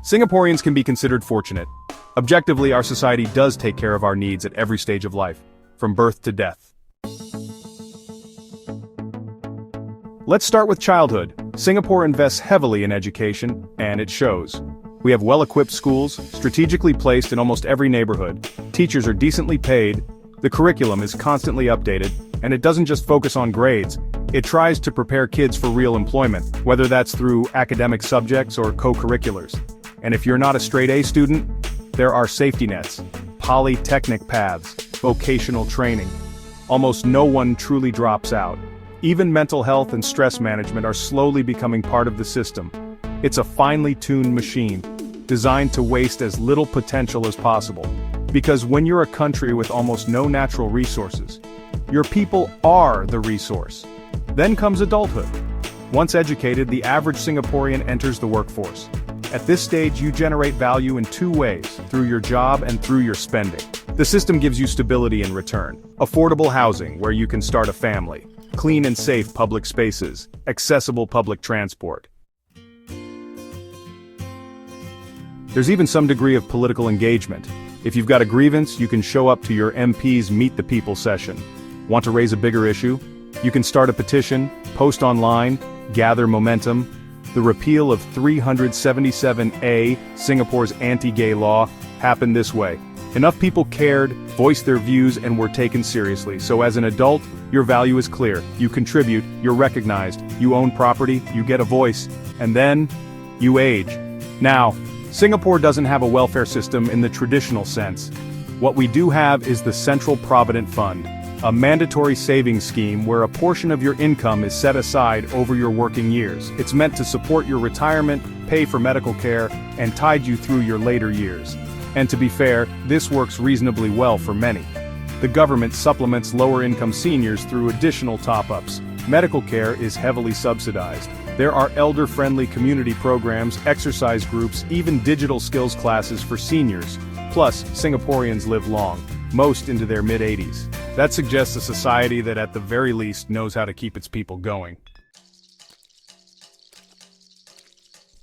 Singaporeans can be considered fortunate. Objectively, our society does take care of our needs at every stage of life, from birth to death. Let's start with childhood. Singapore invests heavily in education, and it shows. We have well-equipped schools, strategically placed in almost every neighborhood. Teachers are decently paid, the curriculum is constantly updated, and it doesn't just focus on grades. It tries to prepare kids for real employment, whether that's through academic subjects or co-curriculars. And if you're not a straight A student, there are safety nets, polytechnic paths, vocational training. Almost no one truly drops out. Even mental health and stress management are slowly becoming part of the system. It's a finely tuned machine, designed to waste as little potential as possible. Because when you're a country with almost no natural resources, your people are the resource. Then comes adulthood. Once educated, the average Singaporean enters the workforce. At this stage, you generate value in two ways, through your job and through your spending. The system gives you stability in return. Affordable housing, where you can start a family. Clean and safe public spaces. Accessible public transport. There's even some degree of political engagement. If you've got a grievance, you can show up to your MP's Meet the People session. Want to raise a bigger issue? You can start a petition, post online, gather momentum. The repeal of 377A, Singapore's anti-gay law, happened this way. Enough people cared, voiced their views, and were taken seriously. So as an adult, your value is clear. You contribute, you're recognized, you own property, you get a voice, and then, you age. Now, Singapore doesn't have a welfare system in the traditional sense. What we do have is the Central Provident Fund, a mandatory savings scheme where a portion of your income is set aside over your working years. It's meant to support your retirement, pay for medical care, and tide you through your later years. And to be fair, this works reasonably well for many. The government supplements lower-income seniors through additional top-ups. Medical care is heavily subsidized. There are elder-friendly community programs, exercise groups, even digital skills classes for seniors. Plus, Singaporeans live long, most into their mid-80s. That suggests a society that at the very least knows how to keep its people going.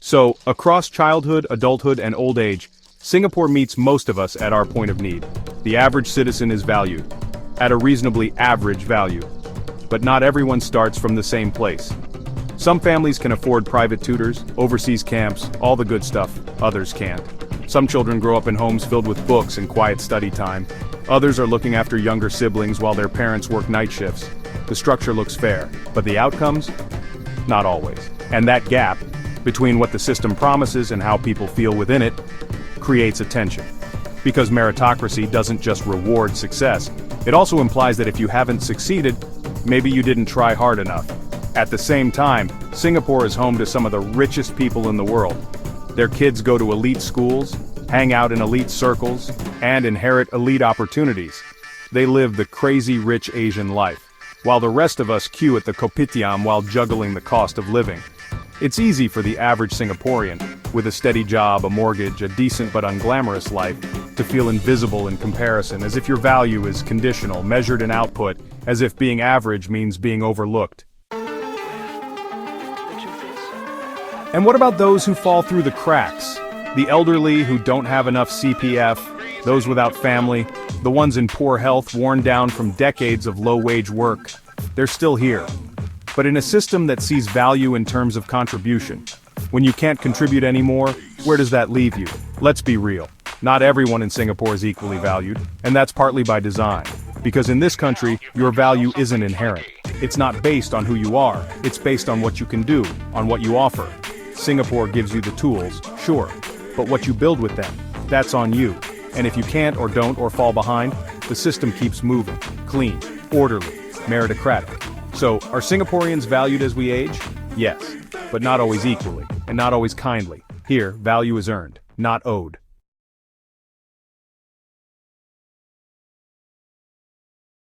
So, across childhood, adulthood, and old age, Singapore meets most of us at our point of need. The average citizen is valued, at a reasonably average value. But not everyone starts from the same place. Some families can afford private tutors, overseas camps, all the good stuff. Others can't. Some children grow up in homes filled with books and quiet study time. Others are looking after younger siblings while their parents work night shifts. The structure looks fair, but the outcomes? Not always. And that gap, between what the system promises and how people feel within it, creates a tension. Because meritocracy doesn't just reward success, it also implies that if you haven't succeeded, maybe you didn't try hard enough. At the same time, Singapore is home to some of the richest people in the world. Their kids go to elite schools, hang out in elite circles, and inherit elite opportunities. They live the crazy rich Asian life, while the rest of us queue at the kopitiam while juggling the cost of living. It's easy for the average Singaporean, with a steady job, a mortgage, a decent but unglamorous life, to feel invisible in comparison, as if your value is conditional, measured in output, as if being average means being overlooked. And what about those who fall through the cracks? The elderly who don't have enough CPF, those without family, the ones in poor health worn down from decades of low-wage work. They're still here. But in a system that sees value in terms of contribution, when you can't contribute anymore, where does that leave you? Let's be real. Not everyone in Singapore is equally valued, and that's partly by design. Because in this country, your value isn't inherent. It's not based on who you are, it's based on what you can do, on what you offer. Singapore gives you the tools, sure, but what you build with them, that's on you. And if you can't or don't or fall behind, the system keeps moving, clean, orderly, meritocratic. So, are Singaporeans valued as we age? Yes, but not always equally, and not always kindly. Here, value is earned, not owed.